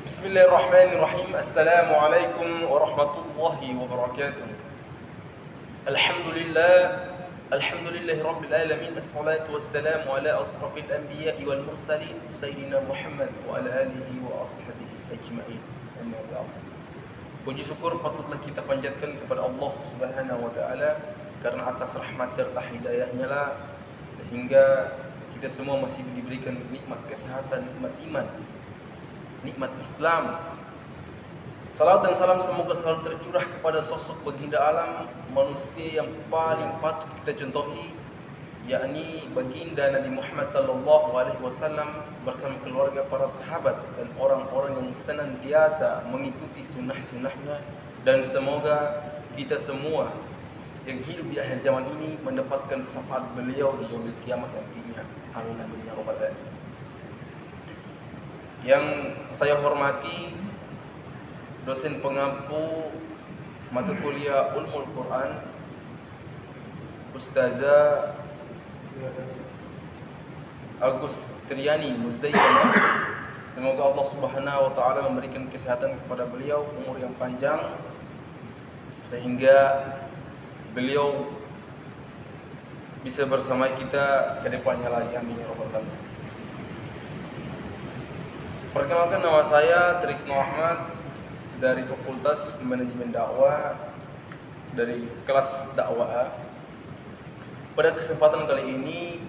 Bismillahirrahmanirrahim. Assalamualaikum warahmatullahi wabarakatuh. Alhamdulillahi rabbil alamin. Assalatu wassalamu ala asrafil anbiya'i wal mursalin sayyidina Muhammad wa ala alihi wa ashabihi ajma'in. Amma ba'd. Puji syukur patutlah kita panjatkan kepada Allah Subhanahu wa taala karena atas rahmat serta hidayahnya lah sehingga kita semua masih diberikan nikmat kesehatan, nikmat iman, nikmat Islam. Salam dan salam semoga selalu tercurah kepada sosok baginda alam, manusia yang paling patut kita contohi, yakni baginda Nabi Muhammad sallallahu alaihi wasallam bersama keluarga, para sahabat dan orang-orang yang senantiasa mengikuti sunnah-sunnahnya. Dan semoga kita semua yang hidup di akhir zaman ini mendapatkan syafaat beliau di yaumil kiamat nantinya. Amin amin ya rabbal alamin. Yang saya hormati dosen pengampu mata kuliah Ulumul Quran, Ustazah Agus Triani Muzayyana. Semoga Allah Subhanahu wa taala memberikan kesehatan kepada beliau, umur yang panjang sehingga beliau bisa bersama kita ke depannya lagi. Amin ya rabbal alamin. Perkenalkan, nama saya Trisno Ahmad dari Fakultas Manajemen Dakwah dari kelas dakwah A. Pada kesempatan kali ini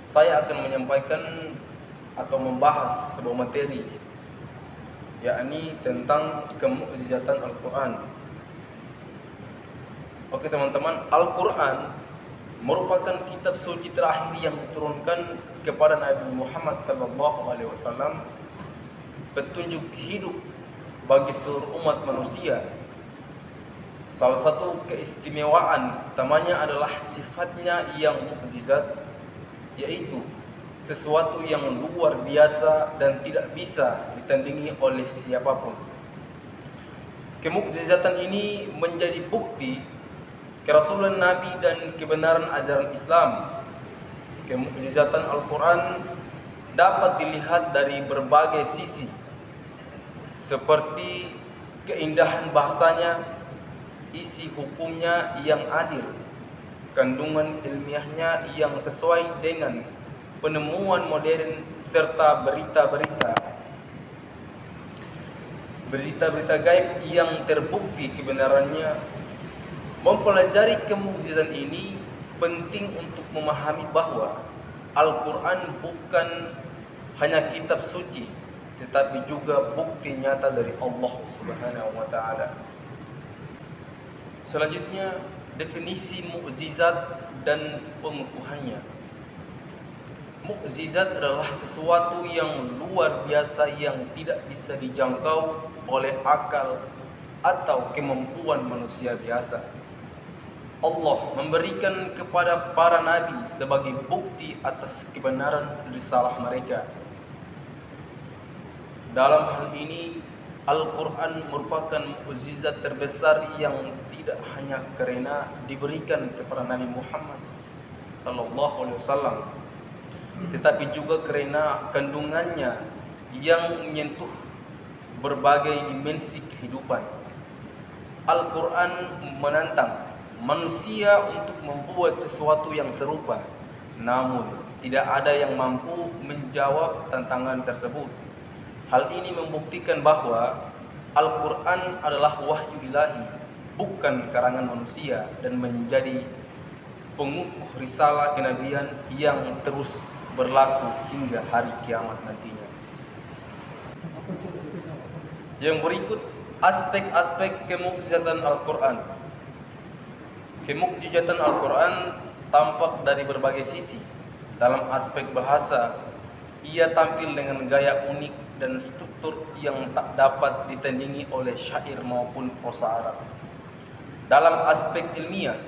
saya akan menyampaikan atau membahas sebuah materi, yakni tentang kemukjizatan Al-Quran. Oke teman-teman, Al-Quran merupakan kitab suci terakhir yang diturunkan kepada Nabi Muhammad SAW, petunjuk hidup bagi seluruh umat manusia. Salah satu keistimewaan utamanya adalah sifatnya yang mukjizat, yaitu sesuatu yang luar biasa dan tidak bisa ditandingi oleh siapapun. Kemukjizatan ini menjadi bukti kerasulan Nabi dan kebenaran ajaran Islam. Kemukjizatan Al-Quran dapat dilihat dari berbagai sisi, seperti keindahan bahasanya, isi hukumnya yang adil, kandungan ilmiahnya yang sesuai dengan penemuan modern, serta berita-berita gaib yang terbukti kebenarannya. Mempelajari kemukjizatan ini penting untuk memahami bahwa Al-Quran bukan hanya kitab suci, tetapi juga bukti nyata dari Allah Subhanahu wa taala. Selanjutnya, definisi mukjizat dan pengukuhannya. Mukjizat adalah sesuatu yang luar biasa yang tidak bisa dijangkau oleh akal atau kemampuan manusia biasa. Allah memberikan kepada para nabi sebagai bukti atas kebenaran risalah mereka. Dalam hal ini, Al-Quran merupakan mukjizat terbesar yang tidak hanya karena diberikan kepada Nabi Muhammad SAW, tetapi juga karena kandungannya yang menyentuh berbagai dimensi kehidupan. Al-Quran menantang manusia untuk membuat sesuatu yang serupa, namun tidak ada yang mampu menjawab tantangan tersebut. Hal ini membuktikan bahwa Al-Quran adalah wahyu ilahi, bukan karangan manusia, dan menjadi pengukuh risalah kenabian yang terus berlaku hingga hari kiamat nantinya. Yang berikut aspek-aspek kemukjizatan Al-Quran. Kemukjizatan Al-Quran tampak dari berbagai sisi. Dalam aspek bahasa, ia tampil dengan gaya unik dan struktur yang tak dapat ditandingi oleh syair maupun prosa Arab. Dalam aspek ilmiah,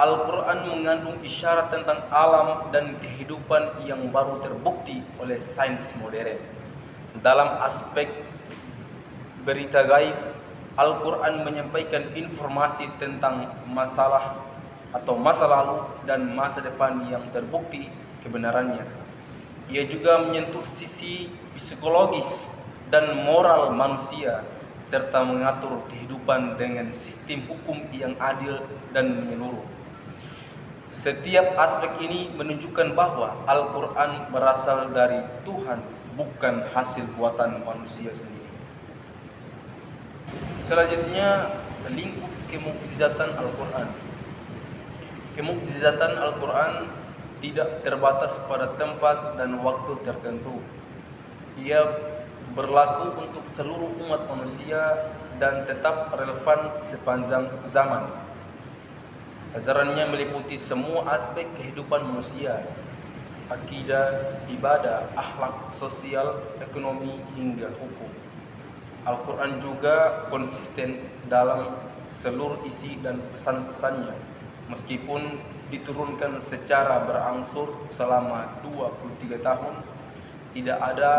Al-Quran mengandung isyarat tentang alam dan kehidupan yang baru terbukti oleh sains modern. Dalam aspek berita gaib, Al-Quran menyampaikan informasi tentang masalah atau masa lalu dan masa depan yang terbukti kebenarannya. Ia juga menyentuh sisi psikologis dan moral manusia, serta mengatur kehidupan dengan sistem hukum yang adil dan menyeluruh. Setiap aspek ini menunjukkan bahwa Al-Quran berasal dari Tuhan, bukan hasil buatan manusia sendiri. Selanjutnya, lingkup kemukjizatan Al-Quran. Kemukjizatan Al-Quran tidak terbatas pada tempat dan waktu tertentu. Ia berlaku untuk seluruh umat manusia dan tetap relevan sepanjang zaman. Ajarannya meliputi semua aspek kehidupan manusia, akidah, ibadah, akhlak, sosial, ekonomi, hingga hukum. Al-Quran juga konsisten dalam seluruh isi dan pesan-pesannya, meskipun diturunkan secara berangsur selama 23 tahun, tidak ada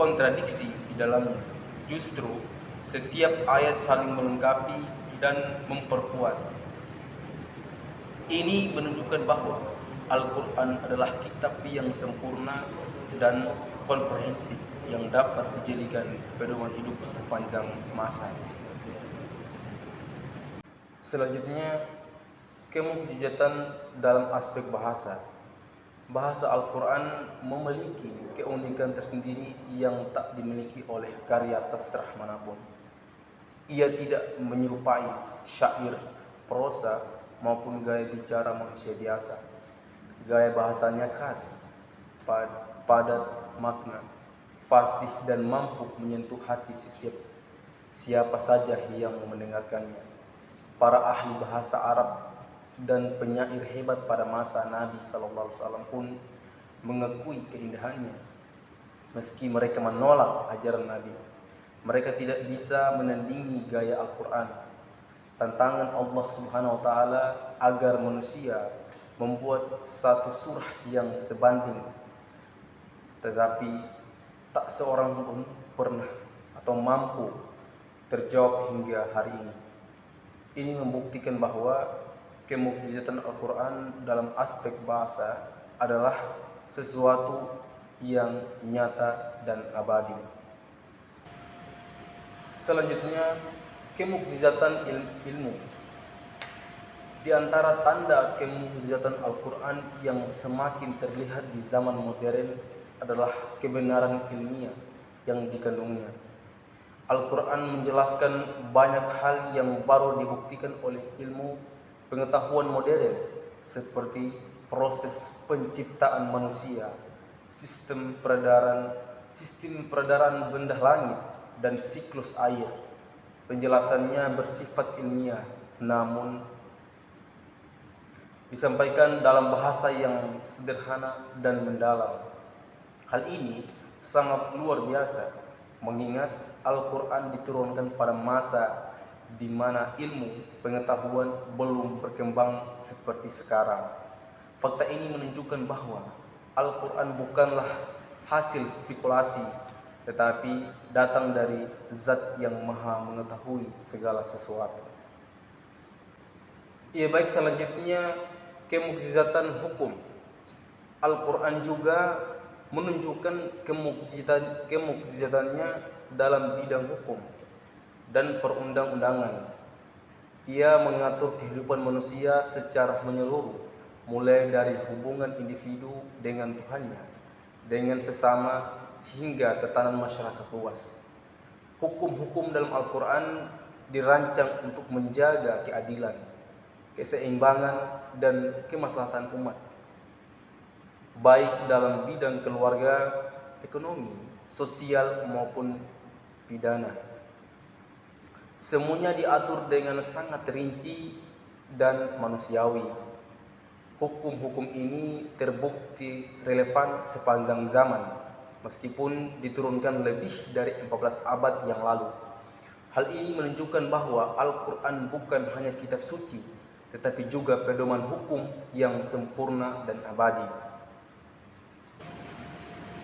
kontradiksi di dalamnya. Justru setiap ayat saling melengkapi dan memperkuat. Ini menunjukkan bahwa Al-Quran adalah kitab yang sempurna dan komprehensif yang dapat dijadikan pedoman hidup sepanjang masa. Selanjutnya, kemukjizatan dalam aspek bahasa. Bahasa Al-Quran memiliki keunikan tersendiri yang tak dimiliki oleh karya sastra manapun. Ia tidak menyerupai syair, prosa, maupun gaya bicara manusia biasa. Gaya bahasanya khas, padat makna, fasih dan mampu menyentuh hati siapa saja yang mendengarkannya. Para ahli bahasa Arab dan penyair hebat pada masa Nabi SAW pun mengakui keindahannya. Meski mereka menolak ajaran Nabi, mereka tidak bisa menandingi gaya Al-Quran. Tantangan Allah Subhanahu wa Ta'ala agar manusia membuat satu surah yang sebanding, tetapi tak seorang pun pernah atau mampu terjawab hingga hari ini. Ini membuktikan bahwa kemukjizatan Al-Quran dalam aspek bahasa adalah sesuatu yang nyata dan abadi. Selanjutnya, kemukjizatan ilmu. Di antara tanda kemukjizatan Al-Quran yang semakin terlihat di zaman modern adalah kebenaran ilmiah yang dikandungnya. Al-Quran menjelaskan banyak hal yang baru dibuktikan oleh ilmu pengetahuan modern, seperti proses penciptaan manusia, sistem peredaran benda langit, dan siklus air. Penjelasannya bersifat ilmiah, namun disampaikan dalam bahasa yang sederhana dan mendalam. Hal ini sangat luar biasa, mengingat Al-Quran diturunkan pada masa di mana ilmu pengetahuan belum berkembang seperti sekarang. Fakta ini menunjukkan bahwa Al-Quran bukanlah hasil spekulasi, tetapi datang dari Zat yang Maha mengetahui segala sesuatu. Ya baik, selanjutnya kemukjizatan hukum. Al-Quran juga menunjukkan kemukjizatannya dalam bidang hukum dan perundang-undangan. Ia mengatur kehidupan manusia secara menyeluruh, mulai dari hubungan individu dengan Tuhannya, dengan sesama, hingga tatanan masyarakat luas. Hukum-hukum dalam Al-Quran dirancang untuk menjaga keadilan, keseimbangan, dan kemaslahatan umat, baik dalam bidang keluarga, ekonomi, sosial, maupun pidana. Semuanya diatur dengan sangat rinci dan manusiawi. Hukum-hukum ini terbukti relevan sepanjang zaman, meskipun diturunkan lebih dari 14 abad yang lalu. Hal ini menunjukkan bahwa Al-Quran bukan hanya kitab suci, tetapi juga pedoman hukum yang sempurna dan abadi.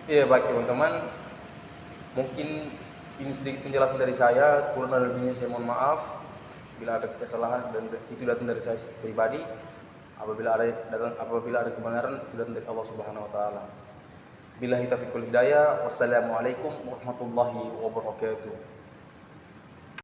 Ya baik teman-teman, mungkin ini sedikit penjelasan dari saya. Kurang lebihnya saya mohon maaf bila ada kesalahan, dan itu datang dari saya pribadi. Apabila ada kebenaran, itu datang dari Allah Subhanahu wa Ta'ala. Billahi taufiq wal hidayah. Wassalamualaikum warahmatullahi wabarakatuh.